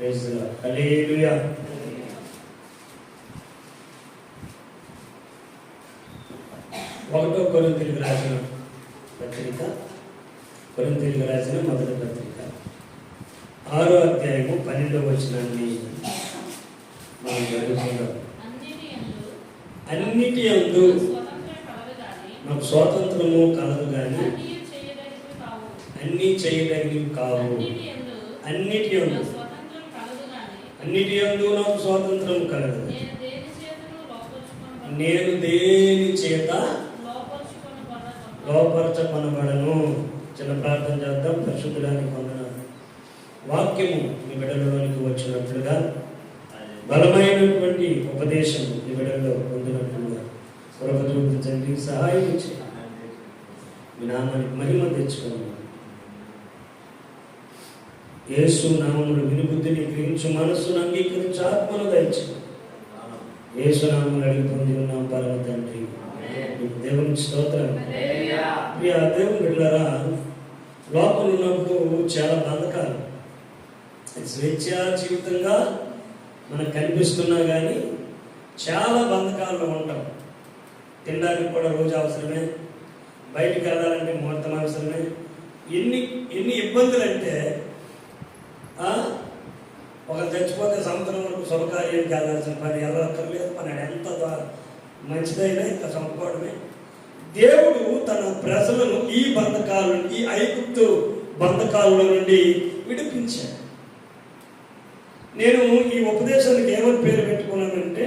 Praise the Lord. హల్లెలూయా. ఒకటో కొరింథీయులకు రాసిన పత్రిక, కొరింథీయులకు రాసిన మొదటి పత్రిక 6వ అధ్యాయము 12వ వచనాన్ని మనం చదువుకుందాం. అన్నిటి యందు నాకు స్వాతంత్రము కలదు కానీ అన్నీ చేయదగినవి కావు. అన్నిటి యందు నాకు స్వాతంత్రం కలదు. నేను దేని చేత లోపరచబడను. చిన్న ప్రార్థన చేద్దాం. పరిశుద్ధుడానికి వందనాలు. వాక్యము మీ బిడ్డలలోనికి వచ్చినట్లుగా, బలమైనటువంటి ఉపదేశం మీ బిడ్డల్లో పొందినట్లుగా కృప చూపించండి, సహాయం చేయండి. మీ నామానికి మహిమ తెచ్చుకోండి. యేసు నామములు వినుబుద్ధిని గ్రహించు, మనస్సును అంగీకరించి ఆత్మను దయచేయండి. యేసు నామములు అడిగి పొంది ఉన్నాం పరమ తండ్రి. దేవునికి స్తోత్రం. ప్రియ దేవుని బిడ్డలారా, లోపల ఉన్నప్పుడు చాలా బంధకాలు, స్వేచ్ఛా జీవితంగా మనకు కనిపిస్తున్నా కానీ చాలా బంధకాల్లో ఉంటాం. తినడానికి కూడా రోజు అవసరమే, బయటికి వెళ్ళాలంటే ముహూర్తం అవసరమే. ఎన్ని ఇబ్బందులు అంటే, ఒకరు చచ్చిపోతే సముద్రం వరకు శుభకార్యానికి వెళ్ళాల్సిన పని వెళ్ళక్కర్లేదు. పని ఎంత మంచిదైనా ఇంకా చంపుకోవడమే. దేవుడు తన ప్రజలను ఈ బంధకాల, ఈ ఐగుప్తు బంధకాలలో నుండి విడిపించాడు. నేను ఈ ఉపదేశానికి ఏమని పేరు పెట్టుకున్నానంటే,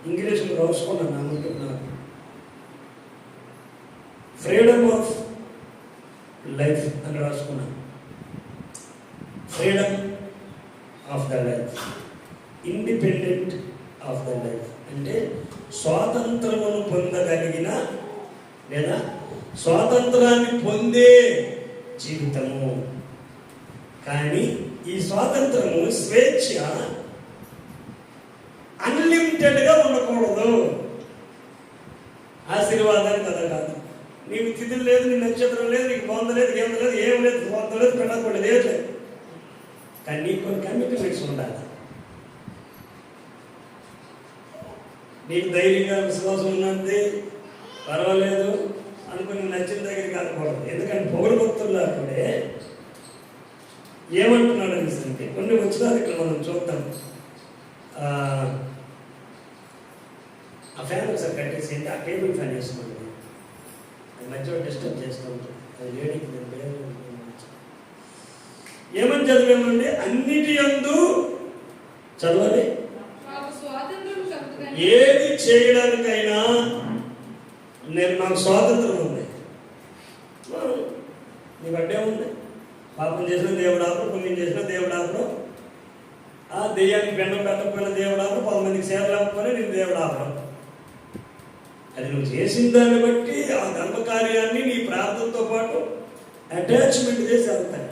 ఇంగ్లీష్లో రాసుకున్నాను అనుకుంటున్నాను, ఫ్రీడమ్ ఆఫ్ లైఫ్ అని రాసుకున్నాను. Freedom of the life, independent of the life అంటే స్వాతంత్రమును పొందగలిగిన లేదా స్వాతంత్రాన్ని పొందే జీవితము. కానీ ఈ స్వాతంత్రము, స్వేచ్ఛ అన్లిమిటెడ్గా ఉండకూడదు. ఆశీర్వాదానికి కదా కాదు. నీకు తిథులు లేదు, నీ నక్షత్రం లేదు, నీకు బొంద లేదు, ఏం లేదు, ఏం లేదు, స్వార్థం లేదు, పెట్టకూడదు, ఏం లేదు. కానీ నీకు కొన్ని కమిట్మెంట్స్ ఉండాలి. నీకు ధైర్యంగా విశ్వాసం ఉన్నది పర్వాలేదు అనుకుని నచ్చిన దగ్గరికి వెళ్ళకూడదు. ఎందుకంటే పొగరు భక్తుల్లో అప్పుడే ఏమంటున్నాడు అనేసి కొన్ని వచ్చినారు ఇక్కడ మనం చూద్దాం. ఆ ఫ్యాన్ ఒకసారి కట్టేసి ఆ టేబుల్ ఫ్యాన్ వేసుకోండి, అది మధ్యలో డిస్టర్బ్ చేస్తూ ఉంటుంది. అది వేడికి ఏమని చదివామండి? అన్నిటి యందు చదవాలి. ఏది చేయడానికైనా నాకు స్వాతంత్రం ఉంది. నీకు అడ్డే ఉంది. పాపం చేసిన దేవుడు ఆపడు, పుణ్యం చేసిన దేవుడు ఆపడు, దెయ్యానికి బెండం పెట్టకపోయిన దేవుడు ఆపడు, 10 మందికి సేవలు ఆపకపోయినా నేను దేవుడు ఆపడు. అది నువ్వు చేసిన దాన్ని బట్టి ఆ ధర్మకార్యాన్ని నీ ప్రార్థనతో పాటు అటాచ్మెంట్ చేసి వెళ్తాయి.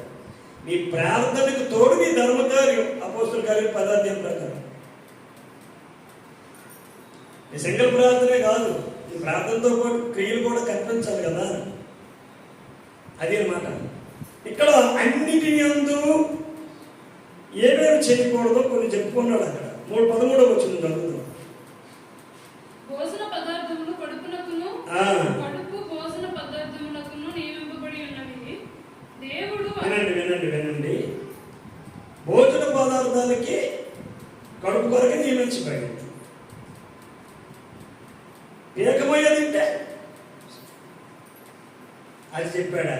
నీ ప్రార్థనకు తోడు నీ ధర్మకార్యం అపోస్తుల కార్యం 10వ అధ్యాయం ప్రకారం. నీ సింగిల్ ప్రార్థనే కాదు, నీ ప్రార్థనతో పాటు క్రియలు కూడా కనిపించాలి కదా. అది అన్నమాట. ఇక్కడ అన్నిటి యందు ఏమేమి చేయకూడదో కొన్ని చెప్పుకున్నాడు. అక్కడ 13వ వచనం చదువుతాం. భోజన పదార్థములు కడుపునకును కడుపు భోజన పదార్థములకును నియమింపబడి ఉన్నవి. దేవుడు వినండి. భోజన పదార్థాలకి కడుపు కొరకే నియమించబడింది. ఏకమయ్య తింటే అది చెప్పాడు.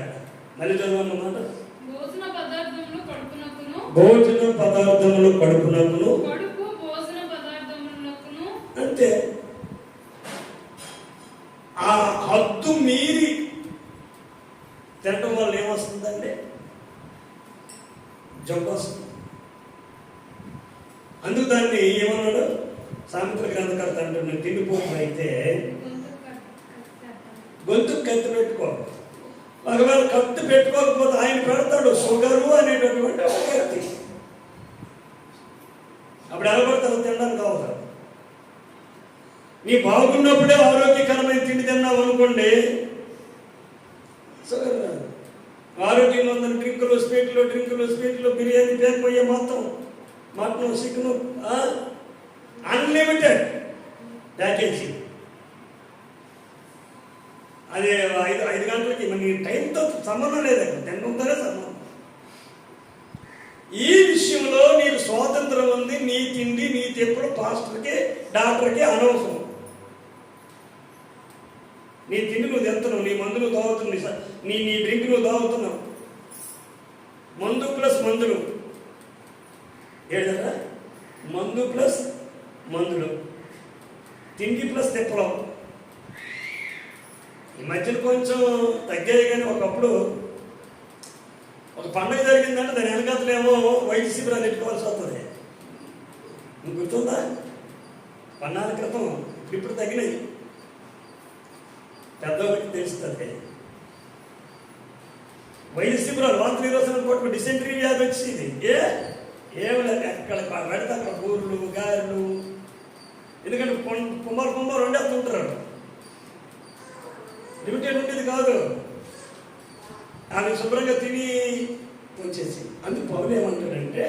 మళ్ళీ చదవన్నమాట. భోజన పదార్థములు కడుపునకును కడుపు భోజన పదార్థములకును. అంతే. ఆ హద్దు మీరి తినడం వల్ల ఏమొస్తుందంటే జబ్బు వస్తుంది. అందుకు దాన్ని ఏమన్నాడు సామెతల గ్రంథకర్త అంటున్నాడు, తిండిపోతులు అయితే గొంతుకు కత్తి పెట్టుకో. ఒకవేళ కత్తి పెట్టుకోకపోతే ఆయన పెడతాడు షుగరు అనేటటువంటి ఒక కత్తి. అప్పుడు ఎలా పడతావు? తినడానికి అవుతాడు. నీ బాగున్నప్పుడే ఆరోగ్యకరమైన తిండి తిన్నావు అనుకోండి, షుగర్ రాదు. ఆరోగ్యంగా ఉందని డ్రింకులు స్వీట్లు బిర్యానీ పేకపోయే మొత్తం మటన్ చికెన్ అన్లిమిటెడ్ ప్యాకేజీ. అదే 5 గంటలకి మన టైంతో సంబంధం లేదండి, తినడంతోనే సంబంధం. ఈ విషయంలో నీకు స్వాతంత్రం ఉంది. నీ తిండి నీ తెప్పుడు పాస్టర్కి డాక్టర్కి అనవసరం. నీ తిండి నువ్వు తింటున్నావు, నీ మందు నువ్వు తాగుతున్నావు, నీ డ్రింక్ నువ్వు తాగుతున్నావు. మందు ప్లస్ మందులు ఏదన్నా, మందు ప్లస్ మందులు, తిండి ప్లస్ తిప్పలం. ఈ మధ్యన కొంచెం తగ్గాయి, కానీ ఒకప్పుడు ఒక పండుగ జరిగిందంటే దాని వెనకాతలేమో వైద్య శిబిరాలు పెట్టుకోవాల్సి వస్తుంది. నువ్వు గుర్తుందా? 14 క్రితం. ఇప్పుడు తగ్గినాయి, పెద్దవాళ్ళకి తెలుస్తుంది. వైద్య శిబిరాలు వాంతి నిరోధన కోట్లు డిసెంట్రీ వ్యాధి వచ్చింది. ఏమి లేదు, ఎక్కడ పెడితే అక్కడ ఊర్లు గారెలు. ఎందుకంటే కుమారు వండేస్తుంటారు, లిమిటెడ్ ఉండేది కాదు. ఆమె శుభ్రంగా తిని వచ్చేసి. అందుకు పౌలు ఏమంటాడంటే,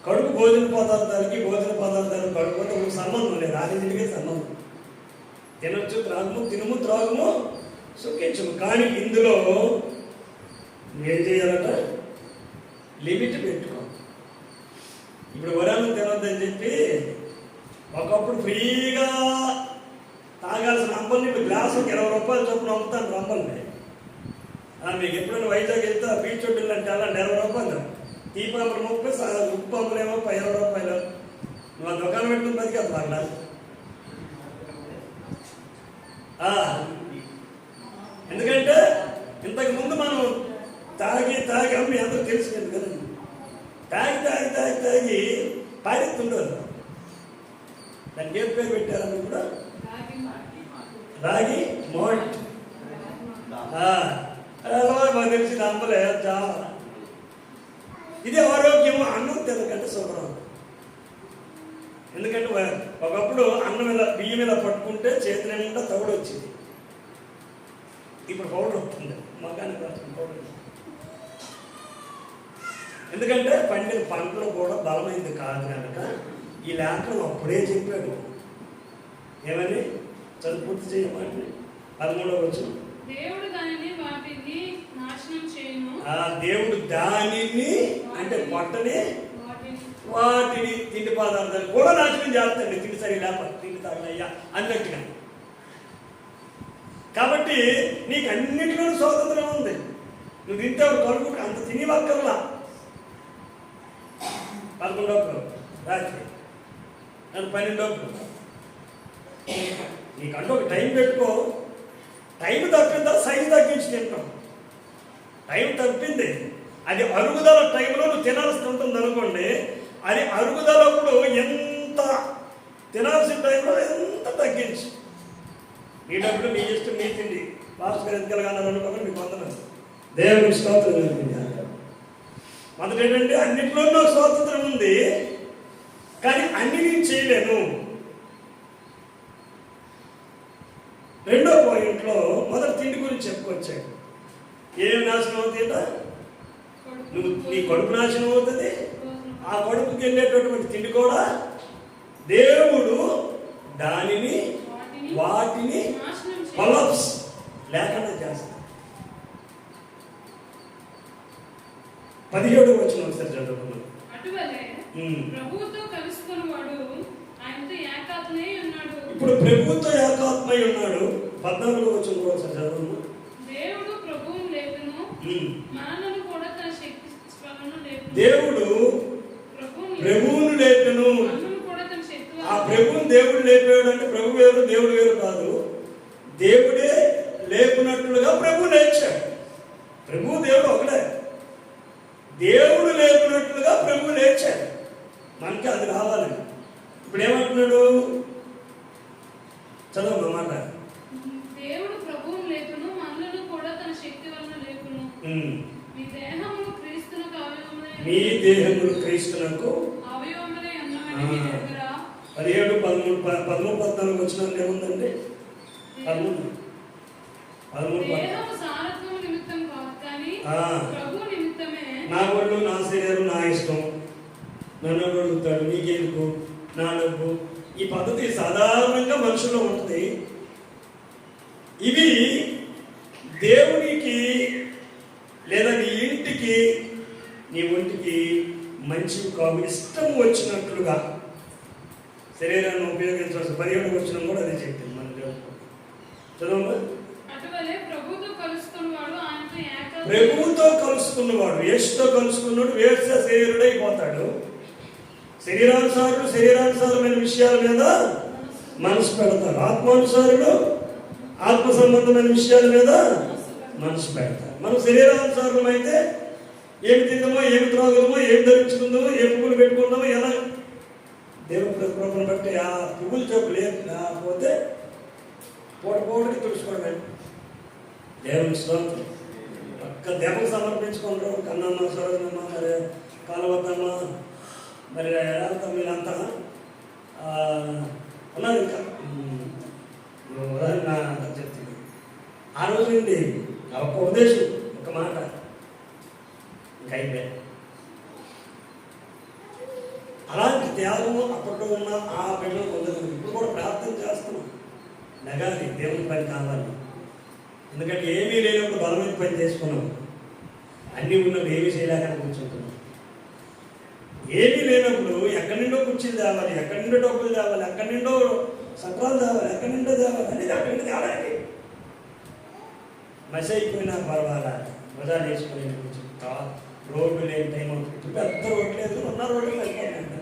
కడుపు భోజన పదార్థాలు కడుపుతో సంబంధం లేదు, ఆరింటికే సంబంధం. తినొచ్చు, తినుము త్రాగుము సుఖించము. కానీ ఇందులో ఏం చేయాలట? లిమిట్ పెట్టుకో. ఇప్పుడు వరాలను తినొద్దని చెప్పి ఒకప్పుడు ఫ్రీగా తాగాల్సిన అంబల్ని ఇప్పుడు గ్లాసుకి 20 రూపాయలు చొప్పున అమ్ముతాను రంబల్ని. మీకు ఎప్పుడైనా వైజాగ్ వెళ్తే బీచ్ ఒడ్డులు అంటే అలా 20 రూపాయలు, తీపంపులు 30, ఉప్పు పంపులేమో 20 రూపాయలు. నువ్వు ఆ దుకాణం పెట్టుకుని బతికేది బాగా. ఎందుకంటే ఇంతకు ముందు మనం తాగి మీ అందరూ తెలిసిపోయింది కదా, తాగి పారెత్తుండదు. దానికి ఏం పేరు పెట్టారని కూడా, రాగి మాల్ట్. మాకు తెలిసిన అంబలే చాలా. ఇది ఆరోగ్యము. అన్నం తినకంటే శుభ్రం. ఎందుకంటే ఒకప్పుడు అన్నం ఇలా బియ్యం ఇలా పట్టుకుంటే చేతుల నిండా తవుడు వచ్చింది. ఇప్పుడు పౌడర్ వస్తుంది, మగానికి వస్తుంది పౌడర్. ఎందుకంటే పండిన పంటలు కూడా బలమైంది కాదు కనుక ఈ లేఖనం అప్పుడే చెప్పాడు. ఏమని? చదువు పూర్తి చేయమంటే 13వ వచనం. దేవుడు దానిని అంటే పొట్టని వాటిని తిండి పదార్థాలు కూడా నాశనం చేస్తాడు. తిండి సరి లేకపోతే తిండి తాగలయ్యా అన్నట్టుగా. కాబట్టి నీకు అన్నింటిలోనూ స్వాతంత్రం ఉంది. నువ్వు తింటే కడుపు అంత తినేవక్కర్లా. 11 రాత్రి 12 నీకంటూ ఒక టైం పెట్టుకో. టైం తప్పిందా సైజు తగ్గించి తింటాం. టైం తప్పింది, అది అరుగుదల టైంలో నువ్వు తినాల్సి ఉంటుంది అనుకోండి. అది అరుగుదలప్పుడు ఎంత తినాల్సిన టైంలో ఎంత తగ్గించు. మీ డబ్బులు మీ ఇష్టం, మీ తిండి. భాస్కర్ ఎంతకలుగా అనుకోకుండా మీకు వందనం. దేవునికి స్తోత్రం. మొదటి ఏంటంటే అన్నింటిలో స్వాతంత్రం ఉంది, కానీ అన్ని నేను చేయలేను. రెండో పాయింట్లో మొదటి తిండి గురించి చెప్పుకొచ్చాడు. ఏమి నాశనం అవుతుంట? నీ కడుపు నాశనం అవుతుంది. ఆ కడుపుకి వెళ్ళేటటువంటి తిండి కూడా దేవుడు వాటిని కొలాప్స్ లేకుండా చేస్తాడు. 17వ వచనం ఒకసారి చదువుకున్నాం. ఇప్పుడు ప్రభువుతో ఏకాత్మై ఉన్నాడు. 14వ వచనం ఒకసారి చదువుకున్నాం. దేవుడు ప్రభువును లేపును, మనలను కూడా తన శక్తి వలన లేపును. దేవుడు ప్రభువును లేపును. ఆ ప్రభువును దేవుడు లేపాడు అంటే ప్రభు వేరు దేవుడు వేరు కాదు. దేవుడే లేపునట్లుగా ప్రభు లేచాడు. ప్రభు దేవుడు ఒకడే. దేవుడు లేపినట్లుగా ప్రభు లేచాడు. మనకి అది రావాలి. ఇప్పుడు ఏమంటున్నాడు? చదవ మాట. దేవుడు ప్రభువును లేపును, మనలను కూడా తన శక్తి వలన లేపును. మీ దేహములు క్రీస్తునకు అవయవములై ఉన్నవని మీ దగ్గర 17, 13, 14 వచనాలు ఏముందండి? 13 దేహము సారత్వము నిమిత్తం కాదు కానీ ప్రభువు నిమిత్తమే. నా ఒళ్ళు, నా శరీరం, నా ఇష్టం. నన్ను అడుగుతాడు, నీకెందుకు నా డబ్బు. ఈ పద్ధతి సాధారణంగా మనుషుల్లో ఉంటుంది. ఇవి దేవునికి లేదా నీ ఇంటికి నీ ఒంటికి మంచివి కావు. ఇష్టం వచ్చినట్లుగా శరీరాన్ని ఉపయోగించవలసిన 17వ వచనం కూడా అదే చెప్పింది మన దేవుడు. చదవమ్మా. ప్రభువుతో కలుసుకున్నవాడు, యేసుతో కలుసుకున్నాడు, వేస శరీరుడైపోతాడు. శరీరానుసారమైన విషయాల మీద మనసు పెడతారు. ఆత్మానుసారుడు ఆత్మ సంబంధమైన విషయాల మీద మనసు పెడతారు. మనం శరీరానుసారం అయితే ఏమి తిందామో, ఏమి త్రాగుదామో, ఏమి ధరించుకుందామో, ఏ పువ్వులు పెట్టుకుందామో, ఎలా దేవుని ప్రకృతిని బట్టి ఆ పువ్వులు చోపు లేకపోతే పోటుకి తుడుచుకోవడం. దేవుని స్తోత్రం. ఒక్క దేవకు సమర్పించుకుంటారు. కన్నమ్మ, సరోజనమ్మ, మరి కాలవద్దమ్మ, మరి వీళ్ళంతా ఉన్నారు. ఇంకా చెప్తుంది ఆ రోజు నుండి ఒక ఉపదేశం, ఒక మాట ఇంకా అయిపోయి. అలాంటి త్యాగము అప్పట్లో ఉన్న ఆ బిడ్డలు పొందలేదు. ఇప్పుడు కూడా ప్రార్థన చేస్తున్నాం, నగాలి దేవుని పని కావాలి. ఎందుకంటే ఏమీ లేనప్పుడు బలమైన పని చేసుకున్నాం, అన్నీ ఉన్నప్పుడు ఏమీ చేయలేక కూర్చుంటున్నాం. ఏమీ లేనప్పుడు ఎక్కడి నుండో కుర్చీలు తేవాలి, ఎక్కడి నుండో డబ్బులు తేవాలి, ఎక్కడి నుండో సట్రాలు తేవాలి, ఎక్కడి నుండో తేవాలి, అనేది అక్కడి నుండి తేడానికి మసి అయిపోయినా పర్వాలా, మజాలు వేసుకుని కూర్చుంటా. రోడ్డు లేని టైం అవుతుంది. పెద్ద రోడ్లు లేదు, ఉన్న రోడ్లు అయిపోయిందండి.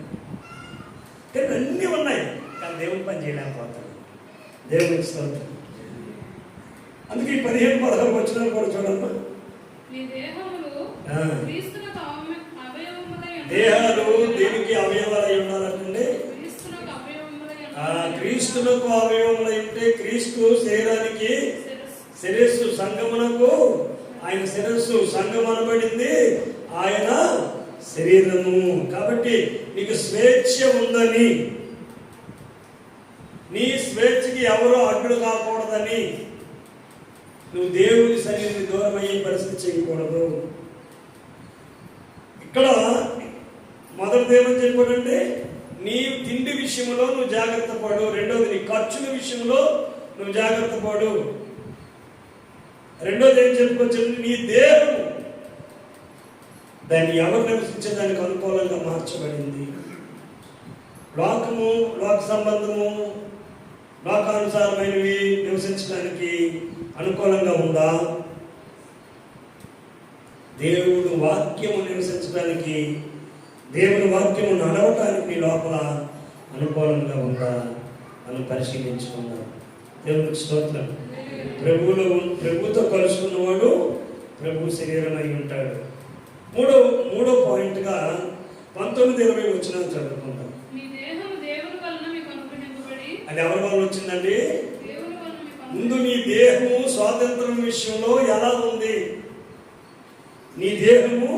కానీ అన్నీ ఉన్నాయి, కానీ దేవుని పని చేయలేకపోతాడు. దేవుని స్తోత్రం. అందుకే 15-16 వచనాలు కూడా చూడమ్మా. దేహాలు దేనికి అవయవాలై ఉండాలంటే క్రీస్తునకు అవయవములై ఉంటే, క్రీస్తు శరీరానికి శిరస్సు, సంగమునకు ఆయన శిరస్సు, సంగమనబడింది ఆయన శరీరము. కాబట్టి నీకు స్వేచ్ఛ ఉందని, నీ స్వేచ్ఛకి ఎవరో అడ్డు కాకూడదని నువ్వు దేవుని సన్నిధిని దూరం అయ్యే పరిస్థితి చేయకూడదు. ఇక్కడ మొదటిది ఏమని చెప్పాడంటే, నీ తిండి విషయంలో నువ్వు జాగ్రత్త పడు. రెండోది నీ ఖర్చుల విషయంలో నువ్వు జాగ్రత్త పడు. రెండోది ఏం చెప్పుకోవచ్చు, నీ దేహం దాన్ని ఎవరు నివసించేదానికి అనుకూలంగా మార్చబడింది. లోకము, లోక సంబంధము, లోకానుసారమైనవి నివసించడానికి అనుకూలంగా ఉందా? దేవుడు వాక్యము నివసించడానికి, దేవుని వాక్యము నడవటానికి నీ లోపల అనుకూలంగా ఉందా అని పరిశీలించుకున్నాం. దేవునికి స్తోత్రం. ప్రభుతో కలుసుకున్నవాడు ప్రభు శరీరం అయి ఉంటాడు. మూడో పాయింట్గా 19-20 వచనాలు చదువుకుంటాం. అది ఎవరి వల్ల వచ్చిందండి? ముందు నీ దేహము స్వాతంత్రం విషయంలో ఎలా ఉంది? నీ దేహము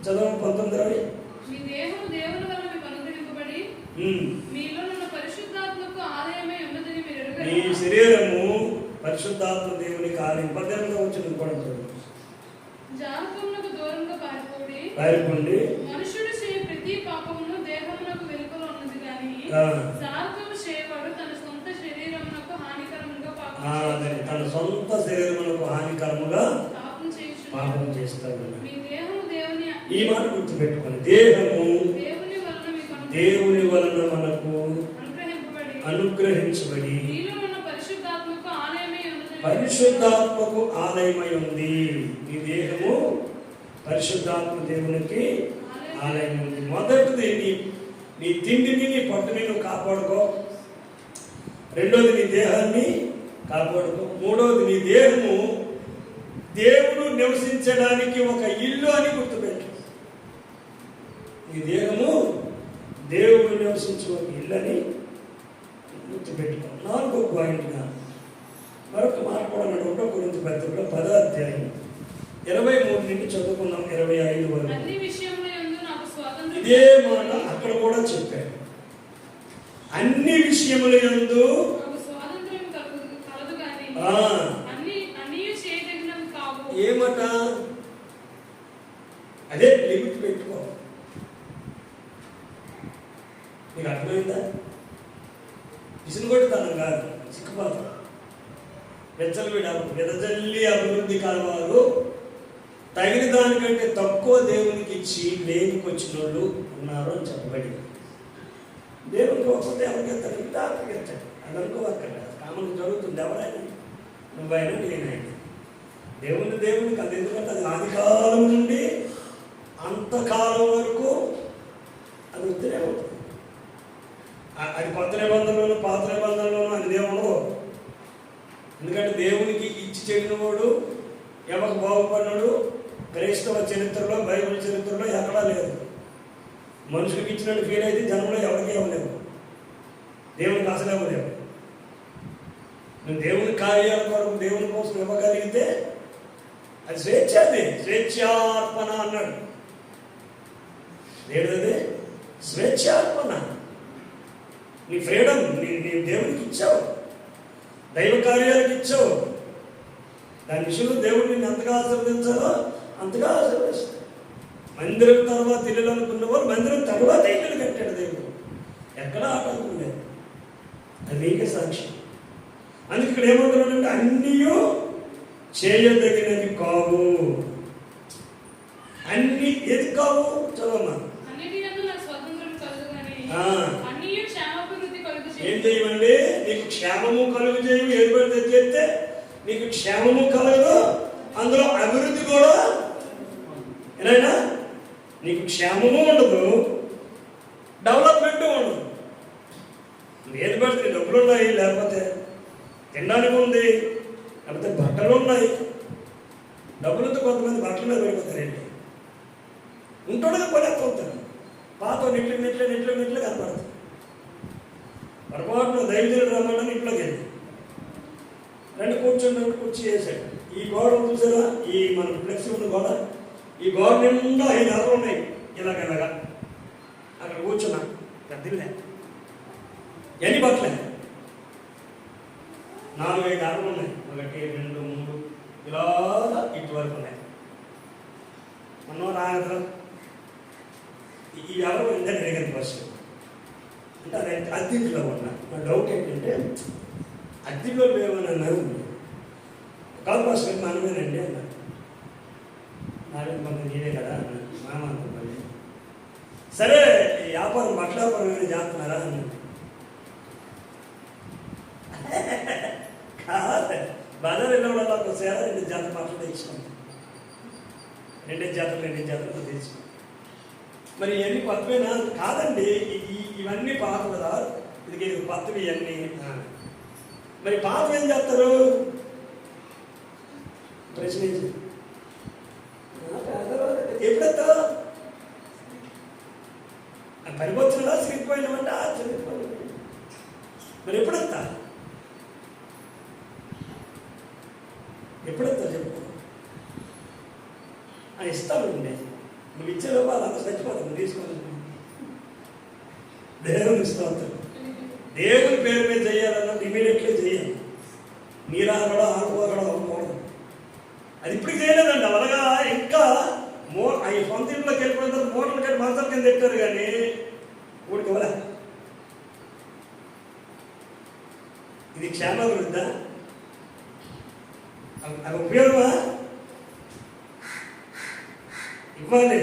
చదవ 19-20. నీ శరీరము పరిశుద్ధాత్మ దేవునికి ఆలయం. 18వ వచనం కూడా పారిపోండి. మనుషుడు చేయ ప్రతి పాపమును దేహమునకు వెలుపల ఉన్నది కానీ జారత్వము చేయవాడు తన సొంత శరీరమునకు హానికరముగా తన సొంత శరీరమునకు హానికరముగా పాపం చేస్తాడు. ఈ మాట గుర్తుపెట్టుకోండి. దేహము దేవుని వలన మనకు అనుగ్రహించబడి పరిశుద్ధాత్మకు ఆలయమై ఉంది. ఈ దేహము పరిశుద్ధాత్మ దేవునికి ఆలయం ఉంది. మొదటిది నీ తిండిని, నీ పట్టుని నువ్వు కాపాడుకో. రెండోది నీ దేహాన్ని కాపాడుకో. మూడోది నీ దేహము దేవుడు నివసించడానికి ఒక ఇల్లు అని గుర్తుపెట్టు. నీ దేహము దేవుడు నివసించే ఒక ఇల్లు అని గుర్తుపెట్టుకో. 4వ పాయింట్గా మరొక మాట కూడా 1 కొరింథీ పత్రికలో 10వ అధ్యాయం 23 నుండి చదువుకుందాం 25 వరకు. ఇదే మాట అక్కడ కూడా చెప్పాడు. అన్ని విషయముల యందు ఏమట? అదే లిమిట్ పెట్టుకో. నీకు అర్థమైందా? విసుగుకొట్టుతాను కాదు, చిక్కుపోతాం. వెదజల్లి అభివృద్ధి కలవారు తగిన దానికంటే తక్కువ దేవునికి ఇచ్చి లేనికి వచ్చిన వాళ్ళు ఉన్నారు అని చెప్పబడింది. దేవునికి ఒక్కటే ఎవరికెత్తాడు, ఇంకా అక్కడికెత్తాడు. అది అనుకోవక్కర్లేదు, కామన్ జరుగుతుంది. ఎవరైనా నువ్వైనా నేనైనా దేవునికి అది. ఎందుకంటే అది ఆది కాలం నుండి అంతకాలం వరకు అది వస్తూనే ఉంటుంది. అది కొత్త నిబంధనలోను పాత నిబంధనలోను అది దేవుడు. ఎందుకంటే దేవునికి ఇచ్చి చెడినవాడు ఎవరికి బాగుపడినాడు క్రైస్తవ చరిత్రలో, బైబిల్ చరిత్రలో ఎక్కడా లేదు. మనుషులకు ఇచ్చినట్టు ఫీల్ అయితే జనంలో ఎవరికి ఇవ్వలేవు, దేవునికి అసలు ఇవ్వలేవు. నువ్వు దేవుని కార్యాల కొరకు దేవుని కోసం ఇవ్వగలిగితే అది స్వేచ్ఛ. అది స్వేచ్ఛార్పణ అన్నాడు దేవుడు. స్వేచ్ఛార్పణ. నీ ఫ్రీడమ్ నీ దేవునికి ఇచ్చావు, దైవ కార్యాలకు ఇచ్చావు. దాని విషయంలో దేవుడు నిన్ను ఎంతగా ఆశీర్వదించాలో అంతగా ఆశీర్వదిస్తాడు. మందిరం తర్వాత ఇల్లు అనుకున్న వాళ్ళు మందిరం తర్వాత ఇల్లు కట్టాడు దేవుడు. ఎక్కడా ఆటంకం లేదు. అది నీకే సాక్ష్యం. అందుకే ఇక్కడ ఏమంటున్నాడంటే అన్నీ చేయదగినవి కావు. అన్ని ఏది కావు? చదవమ్మా. ఏం చేయమండి? నీకు క్షేమము కలుగు చేయము. ఏది పడితే చేస్తే నీకు క్షేమము కలగదు, అందులో అభివృద్ధి కూడా. ఏనాయనా, నీకు క్షేమము ఉండదు, డెవలప్మెంట్ ఉండదు. ఏది పడితే డబ్బులు ఉన్నాయి, లేకపోతే తినడానికి ఉంది, లేకపోతే బట్టలు ఉన్నాయి. డబ్బులతో కొంతమంది బట్టల మీద పడిపోతారండి. ఉంటుండగా పడేస్తుంటారు. పాత నెట్లు కనపడతారు. పొరపాటున దైవజనుడు రమ్మని ఇంట్లోకి వెళ్ళి రెండు కుర్చీ వేసాడు. ఈ గోడ చూసారా, ఈ మన ఫ్లెక్సీ ఉన్న గోడ, ఈ గోడ నిండా 5 అరలు ఉన్నాయి. ఇలాగ అక్కడ కూర్చున్నా. పెద్దలే ఎన్ని బట్టలే 4-5 అరలు ఉన్నాయి. 1, 2, 3 ఇలా ఇటు వరకు ఉన్నాయి. మొన్న రాగదు ఈ ఎవరు ఇందని అడిగాను ఫస్ట్. అంటే అది అద్దెంట్లో ఉన్నా. నా డౌట్ ఏంటంటే అద్దెలో ఏమని అన్నారు. కాదు ఫస్ట్ మనమేనండి అన్నారు. నాలుగు మంది నేనే కదా అన్నారు. మామ అనుకోండి. సరే వ్యాపారం బట్టల వ్యాపారం ఏమైనా చేస్తున్నారా అన్నాడు. కాదు, బజార్ వెళ్ళినప్పుడు ఒకసారి 2 జాతర బట్టలు తెచ్చుకుంటాం. 2 జాతరలు తెచ్చుకుంటాం. మరి ఇవన్నీ కొత్తవేనా? కాదండి, ఇవన్నీ పాత కదా, ఇది కొత్తవి ఇవన్నీ. మరి పాత ఏం చేస్తారు? ప్రశ్నించి ఎప్పుడెత్తా పరిపొచ్చులా సిరిగిపోయినామంటే ఆశ్చర్యపోయి. మరి ఎప్పుడెత్తా చెప్పు. ఇస్తామండి. నువ్వు ఇచ్చే లోపల అంతా చచ్చిపోతాను. తీసుకోవాలి. దేవుని స్తోత్రం. దేవుని పేరు మీద చేయాలన్నట్టు ఇమీడియట్లీ చేయాలి. నీరాగడ ఆడుకోగడ అవ్వకూడదు. అది ఇప్పుడు చేయలేదండి. అలాగా ఇంకా అవి సొంత ఇంట్లోకి వెళ్ళిపోయిన తర్వాత మోటార్లు కానీ మంచాల కింద పెట్టారు, కానీ ఊడికి ఇవ్వలే. ఇది క్షేమాభివృద్ధా? అది ఉపయోగమా? ఇవ్వాలి.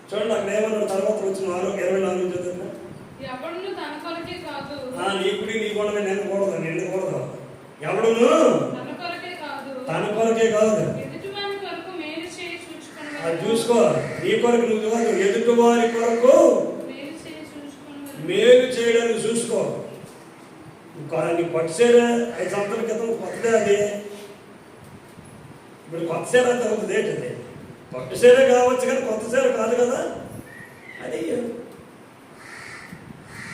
చూడండి అక్కడ ఏమన్నా తర్వాత వచ్చిన 24 చదువుతున్నా. నీకుడి నీ కూడా నిన్నకూడదు, నిన్నకూడదు. ఎవడును తన కొరకే కాదు. అది చూసుకో. నీ కొరకు నువ్వు కాదు, ఎదుటి వారి కొరకు మేలు చేయడానికి చూసుకో. నీ పట్టుసేరే 5 సంవత్సరాల క్రితం కొత్తదే అది. ఇప్పుడు కొత్త సేర అంత అవుతుంది ఏంటది? పట్టు సేరే కావచ్చు కానీ కొత్త సేర కాదు కదా. అది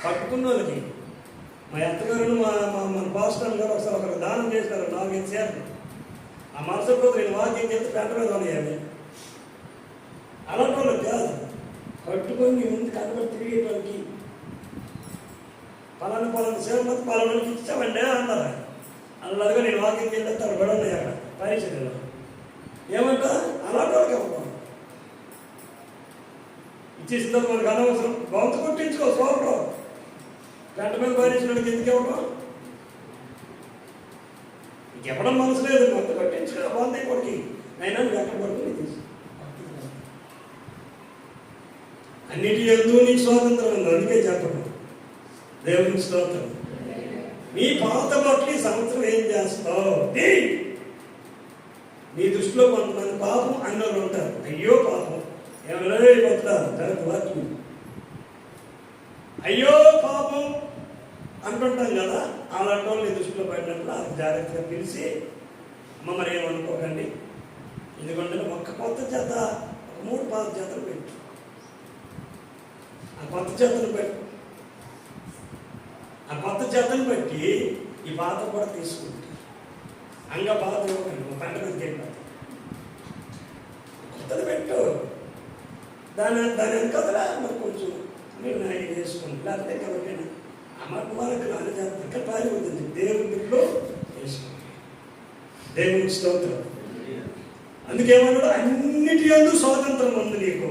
కట్టుకున్న వాళ్ళకి మా అత్తగారు మన పాస్టర్ గారు ఒకరు దానం చేశారు 4-5 సేర్లు. ఆ మరుసటి రోజు నేను వాకింగ్ చేస్తే పెంట మీద ఉన్నాయండి. అలాంటి వాళ్ళకి కాదు, కట్టుకొని నీ ముందు కనబడి తిరిగేటోళ్ళకి పలానా సేవలు పలానాకి ఇచ్చామండి అన్నారు. అలాగే నేను వాకింగ్ చేస్తే అక్కడ కూడా ఉన్నాయి. అక్కడ పరీక్షలో ఏమంటా అలాంటి వాళ్ళకి అవ్వకూడదు. ఇచ్చేసిన తర్వాత మనకు అనవసరం. బొంత కొట్టించుకో సోపరం. గంట మీద భరించినడికి ఎందుకు ఇవ్వడం? ఇవ్వడం మనసు లేదు, బొంత కొట్టించుకో. బొంత కొడుకు అయినా నువ్వు ఎక్కడ పడుతుంది. అన్నిటి యందు నీకు స్వాతంత్రం ఉంది. అందుకే చెప్పడం దేవునికి స్తోత్రం. నీ పాత బట్టలు ఈ సంవత్సరం ఏం చేస్తావు? నీ దృష్టిలో కొంతమంది పాపం అన్నోళ్ళు ఉంటారు. అయ్యో పాపం ఏమైనా అయిపోతారు జగత్ వాక్యం. అయ్యో పాపం అంటుంటాం కదా, అలాంటి వాళ్ళు నీ దృష్టిలో పడినప్పుడు అది జాగ్రత్తగా పిలిచి, అమ్మ మరి ఏమనుకోకండి, ఎందుకంటే ఒక్క కొత్త జత, ఒక 3 పాత జతలు పెట్టు. ఆ కొత్త జతను పెట్టు. ఆ కొత్త జతను బట్టి ఈ పాత కూడా తీసుకుంటారు. అంగ పాత ఇవ్వకండి, పండుగ తింటారు. కొత్తది పెట్టు. దాని వెనకదలా మరి కొంచెం మీరు నాయన వేసుకోండి. లేకపోతే ఎవరికైనా అమ్మకు వాళ్ళకి నాన్న చేస్తారు. ఇక్కడ పారి ఉంటుంది దేవుని బిడ్డలో వేసుకోండి. దేవునికి స్తోత్రం. అందుకేమన్నాడు? అన్నిటి యందు స్వాతంత్రం ఉంది నీకు.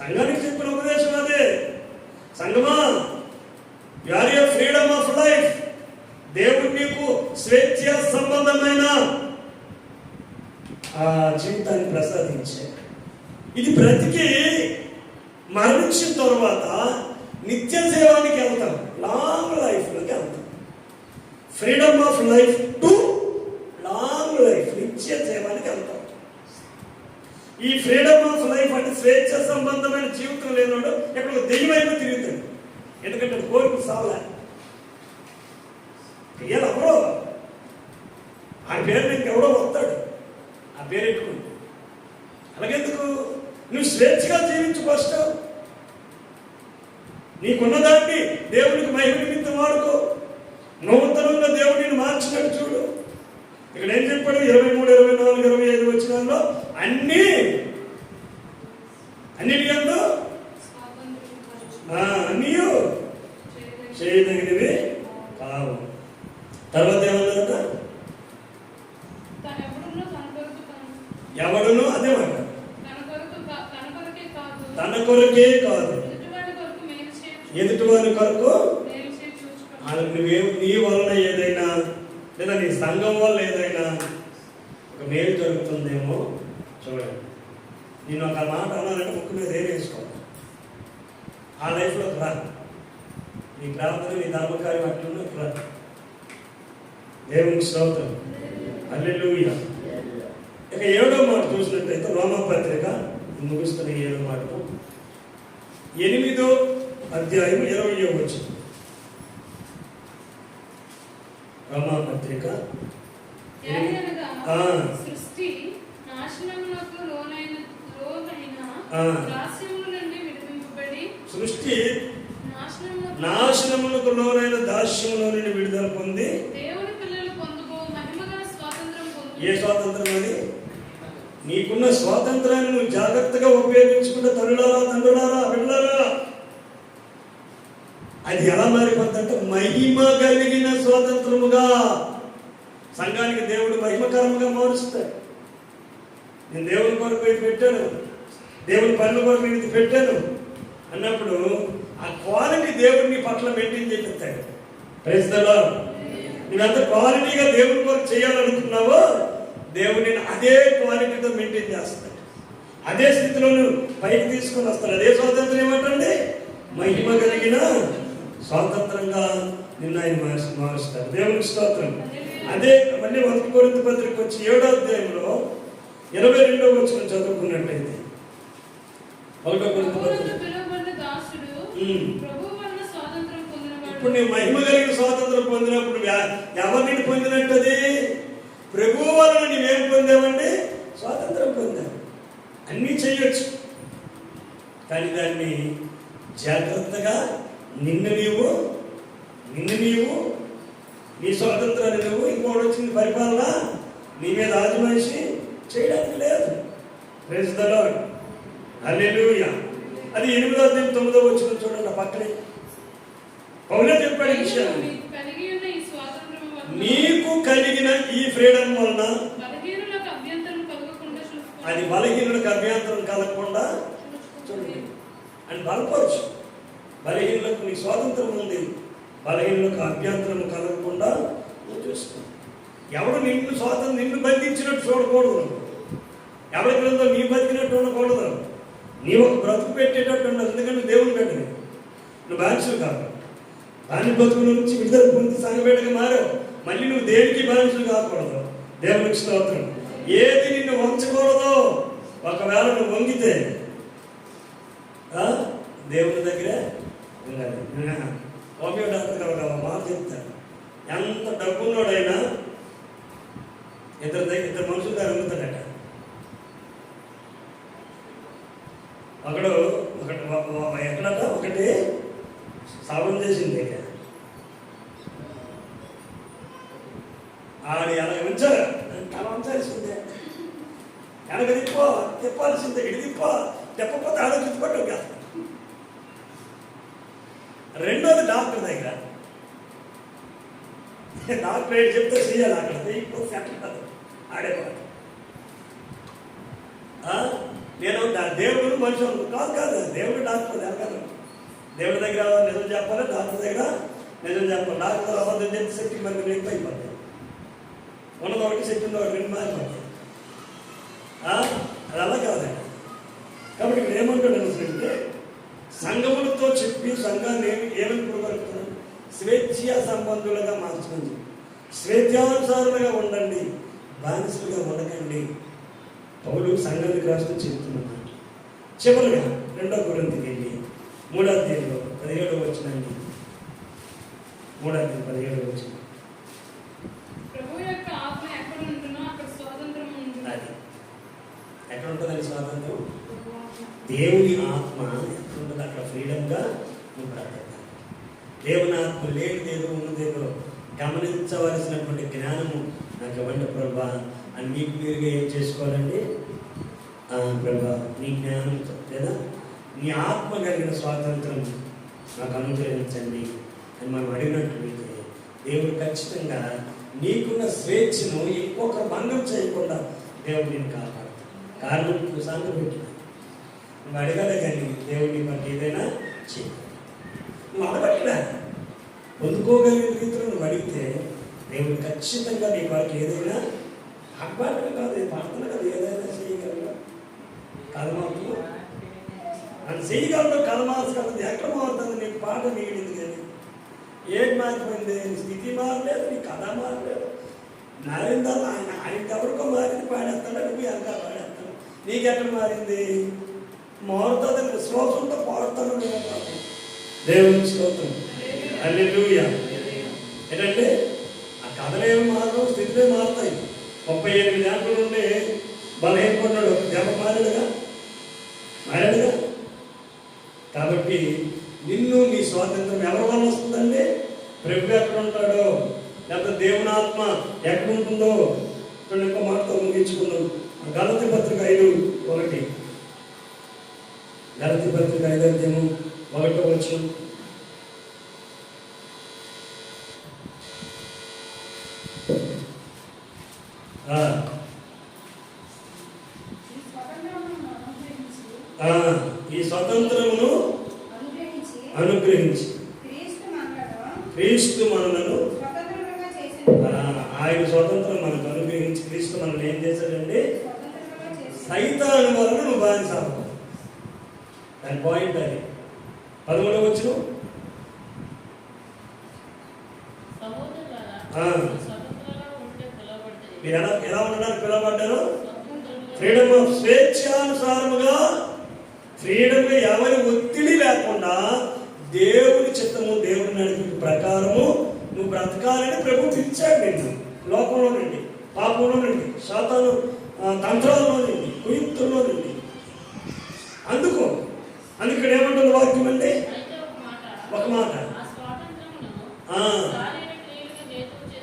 సంఘానికి చెప్పిన ఉపదేశం అదే. సంఘమా, you are your freedom of life. దేవుడు నీకు స్వేచ్ఛ సంబంధమైన ఆ జీవితాన్ని ప్రసాదించాడు. ఇది బ్రతికి మరణించిన తర్వాత నిత్య సేవానికి వెళ్తాం, లాంగ్ లైఫ్లోకి వెళ్తాం. Freedom of life to long life, నిత్య సేవానికి వెళ్తాం. ఈ ఫ్రీడమ్ ఆఫ్ లైఫ్ అంటే స్వేచ్ఛ సంబంధమైన జీవితం లేనివాడు ఎక్కడ దెయ్యమైపు తిరుగుతాడు. ఎందుకంటే కోరిక సావలే. ఎవరో ఆ పేరు ఇంకెవడో వస్తాడు, ఆ పేరు ఎట్టుకుంటు. అలాగెందుకు? నువ్వు స్వేచ్ఛగా జీవించు. ఫస్ట్ నీకున్నదాన్ని దేవునికి మహిమ నిమిత్తం వాడుకో. నూతనంగా దేవుడిని మార్చినట్టు చూడు. ఇక్కడ ఏం చెప్పాడు? 23, 24, 25 వచనాల్లో అన్నిటి యందు అన్నీ చేయదగినవి కావు. తర్వాత ఏమన్నారట? ఎవడును అదే మాట, తన కొరకే కాదు ఎదుటి వారి కొరకు. నువ్వేం నీ వలన ఏదైనా లేదా నీ సంఘం వల్ల ఏదైనా ఒక మేలు జరుగుతుందేమో చూడండి. నేను ఒక మాట అన్నానంటే ముక్కు మీద వేసుకోవాలి. ఆ లైఫ్లో రా. నీ ప్రార్థన, నీ ధర్మకార్యం అట్లున్నా రా. దేవునికి స్తోత్రం. హల్లెలూయా. ఇక 7వ మాట చూసినట్లయితే రోమాపత్రిక ముగుస్తున్న 7వ మాటకు 8వ అధ్యాయం 20వ వచనం. రోమాపత్రిక సృష్టి నాశనమునకు లోనైన దాస్యముల నుండి విడిపింపబడి, సృష్టి నాశనమునకు లోనైన దాస్యములో నుండి విడుదల పొంది దేవుని పిల్లలు పొందుకో మహిమగల స్వాతంత్రం పొందు. ఏ స్వాతంత్రం అది? నీకున్న స్వాతంత్రాన్ని నువ్వు జాగ్రత్తగా ఉపయోగించుకుంటే తల్లులారా, తండ్రులారా, బిడ్డలారా, అది ఎలా మారిపోతుందంటే మహిమ కలిగిన స్వాతంత్రముగా సంఘానికి దేవుడు మహిమకరంగా మారుస్తాడు. నేను దేవుని కొరకు ఇది పెట్టాను, దేవుని పనుల కొరకు ఇది పెట్టాను అన్నప్పుడు ఆ క్వాలిటీ దేవుడిని పట్ల మెయింటైన్ చేపిస్తాడు. Praise the Lord. నువ్వెంత క్వాలిటీగా దేవుని కొరకు చేయాలనుకున్నావో దేవుడు నేను అదే క్వాలిటీతో మెయింటైన్ చేస్తాడు. అదే స్థితిలో నువ్వు పైకి తీసుకొని వస్తాడు. అదే స్వాతంత్రం ఏమంటండి? మహిమ కలిగిన స్వాతంత్రంగా నిన్న ఆయన మారుస్తాడు. దేవునికి స్తోత్రం. అదే మళ్ళీ 1 కొరింథీ పత్రిక వచ్చి 7వ అధ్యాయంలో 22వ వచనం చదువుకున్నట్టయితే 1 కొరింథీ పత్రిక. ఇప్పుడు నువ్వు మహిమ కలిగిన స్వాతంత్రం పొందినప్పుడు ఎవరిని పొందినట్టు? అది ప్రభువు వలన నువ్వేం పొందావంటే స్వాతంత్రం పొందావు. అన్నీ చేయొచ్చు, కానీ దాన్ని జాగ్రత్తగా నిన్ను నీవు నీ స్వాతంత్రాన్ని నువ్వు ఇంకోటి వచ్చింది పరిపాలన నీ మీద ఆజమాయిషి చేయడానికి లేదు. Praise the Lord. హల్లెలూయా. అది 8వ అధ్యాయం 9వ వచనం చూడండి. పక్కనే పౌలు చెప్పాడు విషయం. నీకు కలిగిన ఈ ఫ్రీడమ్ వలన అది బలహీనులకు అభ్యంతరం కలగకుండా చూడండి అని బలపరచు. బలహీనులకు నీకు స్వాతంత్రం ఉంది, బలహీనులకు అభ్యంతరం కలగకుండా నువ్వు చూసుకో. ఎవడు నిన్ను బంధించినట్టు చూడకూడదు, ఎవరి గ్రంథం నీ బతికినట్టు ఉండకూడదు. నీ ఒక బ్రతుకు పెట్టేటట్టు ఉండదు, ఎందుకంటే దేవుని పెట్టని నువ్వు బానిసలు కాదు. దాని బతుకు నుంచి విడుదల పొంది సంఘబిడ్డగా మారావు. మళ్ళీ నువ్వు దేనికి బానిసలు కాకూడదు. దేవునికి స్తోత్రం. ఏది నిన్ను వంచకూడదు. ఒకవేళ నువ్వు వంగితే దేవుని దగ్గరే ఉండాలి. హోమియో డాక్టర్ ఒక మాట చెప్తారు, ఎంత డబ్బున్నోడైనా ఇద్దరు మనుషుల దగ్గర ఉంగుతాడట. ఎక్కడట ఒకటి సాబం చేసింది, ఆడి అలాగ ఉంచారు, తల ఉంచాల్సిందే, వెనక తిప్పాల్సిందే, ఇడి తిప్పకపోతే ఆలోచించుకోవటం కాదు. రెండోది డాక్టర్ దగ్గర, డాక్టర్ ఏంటి చెప్తే చెయ్యాలి, అక్కడ సెటిల్ ఆడేవాడు. నేను దేవుడు మనుషులు కాదు, దేవుడు డాక్టర్ దగ్గర, దేవుడి దగ్గర నిజం చెప్పాలి, డాక్టర్ దగ్గర నిజం చెప్పాలి. డాక్టర్ అబద్ధం చెప్పి శక్తి మనకి రేపు అయిపోతాయి, ఉన్నది ఒకటి చెప్పింది ఒకటి రెండు మారిపోతాయి. అది అలా కాదండి. కాబట్టి ఇక్కడ ఏమంటాడు, సంఘములతో చెప్పి సంఘాన్ని ఏమని పురగలుగుతున్నాడు, స్వేచ్ఛా సంబంధులుగా మార్చుకుంది, స్వేచ్ఛానుసారులుగా ఉండండి, బానిసలుగా ఉండకండి. పౌలు సంఘానికి రాస్తూ చెప్తున్నమాట. చివరిగా 2 కొరింథీయులకు వెళ్ళి 3వ అధ్యాయంలో 17వ వచనాన్ని, 3వ అధ్యాయం 17వ వచనం. ప్రభువు యొక్క ఆత్మ ఎక్కడ ఉంటుందో అక్కడ స్వాతంత్రం ఉంటుంది. అది ఎక్కడ ఉంటుందని స్వాతంత్రం? దేవుని ఆత్మ ఎక్కడ ఉంటుంది అక్కడ ఫ్రీడమ్గా నువ్వు బ్రతకాలి. దేవుని ఆత్మ లేనిదేదో ఉన్నదేదో గమనించవలసినటువంటి జ్ఞానము నాకు ఇవ్వండి ప్రభా అని మీకు మీరుగా ఏం చేసుకోవాలండి? ప్రభా నీ జ్ఞానం లేదా నీ ఆత్మ కలిగిన స్వాతంత్రం నాకు అనుగ్రహించండి అని మనం అడిగినట్లయితే దేవుడు ఖచ్చితంగా నీకున్న స్వేచ్ఛను ఇంకొక భంగం చేయకుండా దేవుడు నేను కాపాడు. కారణం నువ్వు సంగపెట్టిన నువ్వు అడగాలే కానీ దేవుడిని బట్టి ఏదైనా చేయ. నువ్వు అడగట్లే, పొందుకోగలిగిన రీతిలో నువ్వు అడిగితే దేవుడు ఖచ్చితంగా నీ వారికి ఏదైనా అబ్బాటం కాదు, ప్రార్థన కాదు, ఏదైనా చేయగలరు. కలమాకు అని చేయగలరు, కలమాసు కలదు. ఎక్కడ మారుతుంది? నీకు పాట మిగిలింది కానీ ఏం మారిపోయింది? స్థితి మారలేదు, నీ కథ మారలేదు. నరేంద్ర ఆయనకి ఎవరికో మారింది, పాడేస్తాడు, నువ్వు ఎంత పాడేస్తాడు. నీకెక్కడ మారింది? మారుతుంది విశ్వాసంతో పాడుతాను. దేవుని స్తోత్రం, హల్లెలూయా. ఏంటంటే ఆ కథలేమి మారవు, స్థితిలే మారుతాయి. 38 ఏళ్ళ నుండి బలహీనపడ్డాడు, దెబ్బ మారాడుగా. కాబట్టి నిన్ను నీ స్వాతంత్రం ఎవరి వల్ల వస్తుందండి? ప్రభు ఎక్కడ ఉంటాడో లేకపోతే దేవుని ఆత్మ ఎక్కడ ఉంటుందో ఇంకో మాటతో ముగించుకుందాం. గలతీ పత్రిక 5:1, గలతీ పత్రిక 5వ అధ్యాయం 1వ వచనం. ఈ స్వతంత్రమును అనుగ్రహించి క్రీస్తు మనలను, ఆయన స్వతంత్రం మనకు అనుగ్రహించి క్రీస్తు మనల్ని ఏం చేశాడండి? సైతాను వలన నువ్వు బానిస. దాని పాయింట్ అది. 13వ వచనం. మీరు ఎలా ఉండడానికి పిలవబడ్డారు? ఫ్రీడమ్ ఆఫ్ స్వేచ్ఛానుసారముగా, ఫ్రీడమ్గా ఎవరి ఒత్తిడి లేకుండా దేవుని చిత్తము, దేవుని నడిపి ప్రకారము నువ్వు బ్రతకాలని ప్రభు పిలిచాడు నిన్ను. లోకంలో నుండి, పాపంలో నుండి, శాతాను తంత్రాల్లో నుండి, కుయుక్తుల్లో నుండి. అందుకు ఇక్కడ ఏమంటుంది వాక్యం అండి? ఒక మాట,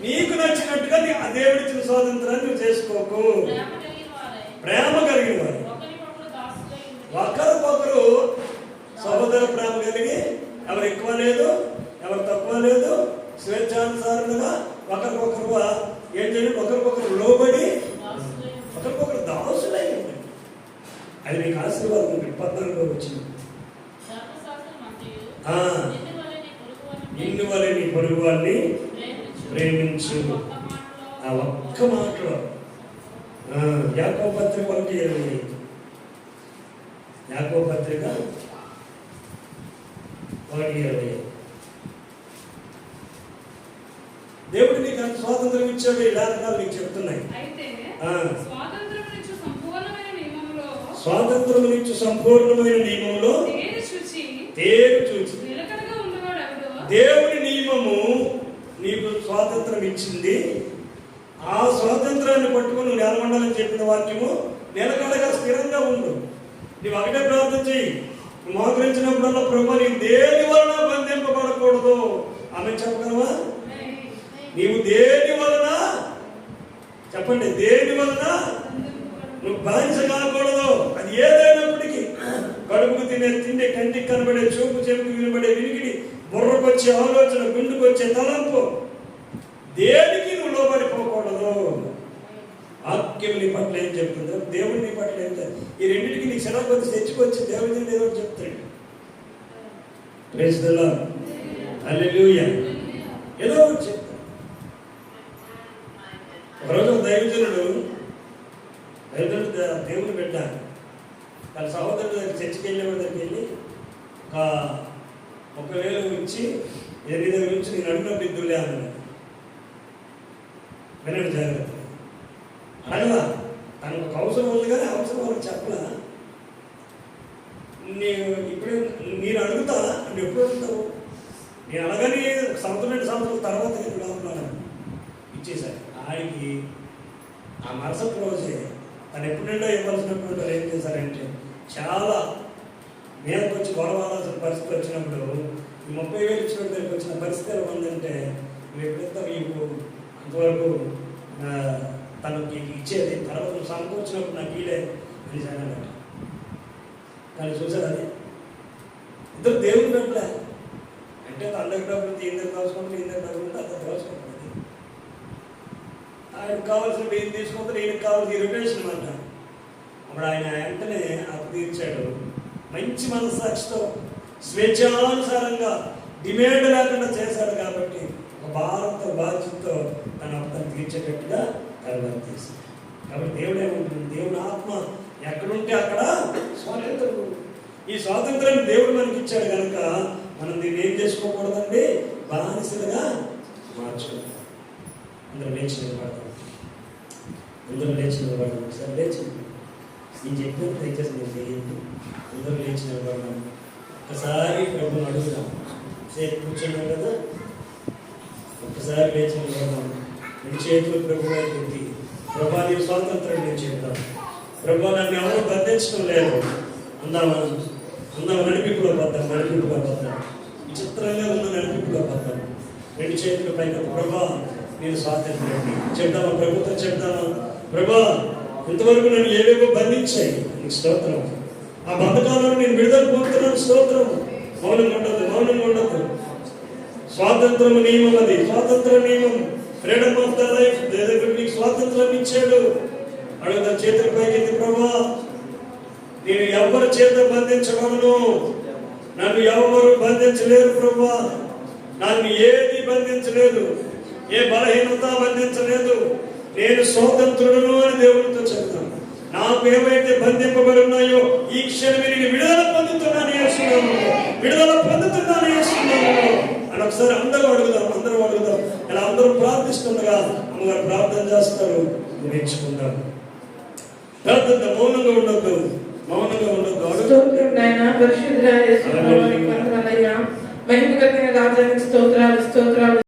నీకు నచ్చినట్టుగా ఆ దేవుడిచ్చిన స్వాతంత్రాన్ని నువ్వు చేసుకోకు. ప్రేమ కలిగిన వారు ఒకరికొకరు సహోదర ప్రేమ కలిగి, ఎవరు ఎక్కువ లేదు, ఎవరు తక్కువ లేదు, స్వేచ్ఛానుసారంగా ఒకరికొకరు ఏం చేయండి? ఒకరికొకరు లోబడి, ఒకరికొకరు దాసులై ఉండండి. అది నీకు ఆశీర్వాదం. 14 వచ్చింది. నిన్ను వలె నీ పొరుగు వారిని ప్రేమించు. ఆ ఒక్క మాటలో యాకోబు పత్రిక 1:20. యాకోబు పత్రిక 1:20. దేవుడు నీకు అంత స్వాతంత్రం ఇచ్చాడు. ఈ లేఖనాలు నీకు చెప్తున్నాయి. స్వాతంత్రం నుంచి సంపూర్ణమైన నియమంలో తేరు చూచి. దేవుని నియమము నీకు స్వాతంత్రం ఇచ్చింది. ఆ స్వాతంత్రాన్ని పట్టుకుని నువ్వు నిలబడాలని చెప్పిన వాక్యము నిలకడగా స్థిరంగా ఉండు. నువ్వు ఒకటే ప్రార్థన చెయ్యి. నువ్వు మోకరించినప్పుడల్లా ప్రభువా నీ దేని వలన బంధింపబడకూడదు. ఆమె చెప్పగలవా? నీవు దేని వలన, చెప్పండి, దేని వలన నువ్వు బానిస కాకూడదు. అది ఏదైనప్పటికీ, కడుపుకు తినే తిండి, కంటికి కనబడే చూపు, చెవికి వినబడే వినికిడి, బుర్రకొచ్చే ఆలోచన, గుండుకొచ్చే తలంపు, దేనికి నువ్వు లోబడిపోకూడదు. వాక్యం నీ పట్ల ఏం చెప్తుందో, దేవుడు నీ పట్ల ఏం చెప్తాడు. ఈ రెండింటికి నీకు శరాకొచ్చి తెచ్చుకొచ్చి దేవుడి ఏదో చెప్తాడు. ప్రైజ్ ది లార్డ్, హల్లెలూయా. ఏదో చెప్తాడు. ఒకరోజు దైవజనుడు దేవుని బిడ్డ తన సహోదరుడు దగ్గర చర్చికి వెళ్ళే దగ్గరికి వెళ్ళి 1,000 ఇచ్చి నీ దగ్గర నుంచి నేను అడిగిన బిద్దులే అన్నాడు. వినండి జాగ్రత్త. అడగలా, తనకు ఒక అవసరం ఉంది కానీ అవసరం వాళ్ళకి చెప్పలా. ఇప్పుడు నేను అడుగుతా అంటే ఎప్పుడు అడుగుతావు? నేను అనగానే 1 సంవత్సరం 2 సంవత్సరాల తర్వాత నేను లోపల ఇచ్చేసాను. ఆయనకి ఆ మరుసటి రోజే తను ఎప్పుడైనా ఇవ్వాల్సినప్పుడు ఏం చేశారంటే, చాలా మీదకి వచ్చి గొడవలసిన పరిస్థితి వచ్చినప్పుడు 30,000 ఇచ్చిన దగ్గరికి వచ్చిన పరిస్థితి ఎలా ఉందంటే, నువ్వు ఎప్పుడైతే నీకు అంతవరకు తనకి ఇచ్చేది, తర్వాత నువ్వు సమకూర్చినప్పుడు నాకు ఈలే అని అన్నమాట. కానీ చూసారు, అది ఇద్దరు దేవుని డబ్బులే. అంటే అందరికి డబ్బులు ఈయన దోచుకుంటారు, ఈయన డబ్బులు ఉంటే అందరు దోచుకుంటుంది. ఆయనకు కావాల్సిన ఏం తీసుకుంటారు, ఈయనకు కావాల్సిన రొటేషన్ అనమాట. అప్పుడు ఆయన వెంటనే అప్పు తీర్చాడు. మంచి మనస్సాక్షితో, స్వేచ్ఛానుసారంగా, డిమాండ్ లేకుండా చేశాడు. కాబట్టి ఒక భారంతో, బాధ్యతతో తన అప్పును తీర్చేటట్టుగా కలవరం చేశాడు. కాబట్టి దేవుడు ఏమంటుంది, దేవుని ఆత్మ ఎక్కడుంటే అక్కడ స్వాతంత్రం. ఈ స్వాతంత్రాన్ని దేవుడు మనకి ఇచ్చాడు కనుక మనం దీన్ని ఏం చేసుకోకూడదండి, బానిసలుగా మార్చుకోవాలి. అందరూ లేచి నిలబడతాం. అందరూ లేచి నిలబడదాం. ఒకసారి లేచి నేను చెప్పిన దయచేసి నేను చేయండి. అందరూ లేచి నిలబడదాం. ఒక్కసారి ప్రభుని అడుగుదాం. సేపు కూర్చున్నాం కదా, ఒక్కసారి లేచి నిలబడదాం. నీ చేతులు ప్రభు పెట్టి, ప్రభా నీ స్వాతంత్రం నేను చెప్తాం. ప్రభా నన్ను ఎవరు బంధించడం లేదు. అందామా నడిపిపులో పద్దాం, నడిపిపులో పద్దాం. విచిత్రంగా ఉన్న నడిపిపులో పద్దాం. 2 చేతుల పైన ప్రభా నేను స్వాతంత్రం చెప్తామా, ప్రభుత్వం చెప్తామా, ప్రభా ఇంతవరకు నన్ను ఏవేవో బంధించాయి, నీకు స్తోత్రం. ఆ బంధకాలను నేను విడుదల పొందుతున్నాను, స్తోత్రం. మౌనంగా ఉండదు. స్వాతంత్రము నియమం, అది స్వాతంత్ర నియమం, ఫ్రీడమ్ ఆఫ్ ద లైఫ్. దేవుడు నీకు స్వాతంత్రం ఇచ్చాడు. అడుగుతా చేతుల పైకి, ప్రభా నేను ఎవరి చేత బంధించగలను, నన్ను ఎవరు బంధించలేరు ప్రభా, నన్ను ఏది బంధించలేదు, ఏ బలహీనత బంధించలేదు. నేను స్వాతంత్రుడును అని దేవుడితో చెప్తాను. నాకు ఏవైతే బంధింపబడి ఉన్నాయో ఈ క్షణమే నేను విడుదల పొందుతున్నాను చేస్తున్నాను, విడుదల పొందుతున్నాను చేస్తున్నాను అని ఒకసారి అందరూ అడుగుదాం. ఇలా అందరూ ప్రార్థిస్తుండగా అమ్మగారు ప్రార్థన చేస్తారు, నేర్చుకుందాం. ప్రార్థన మౌనంగా ఉండొద్దు. పరిశుద్ధ యేసు ప్రభువా, మహిమ కలిగిన రాజానికి స్తోత్రాలు.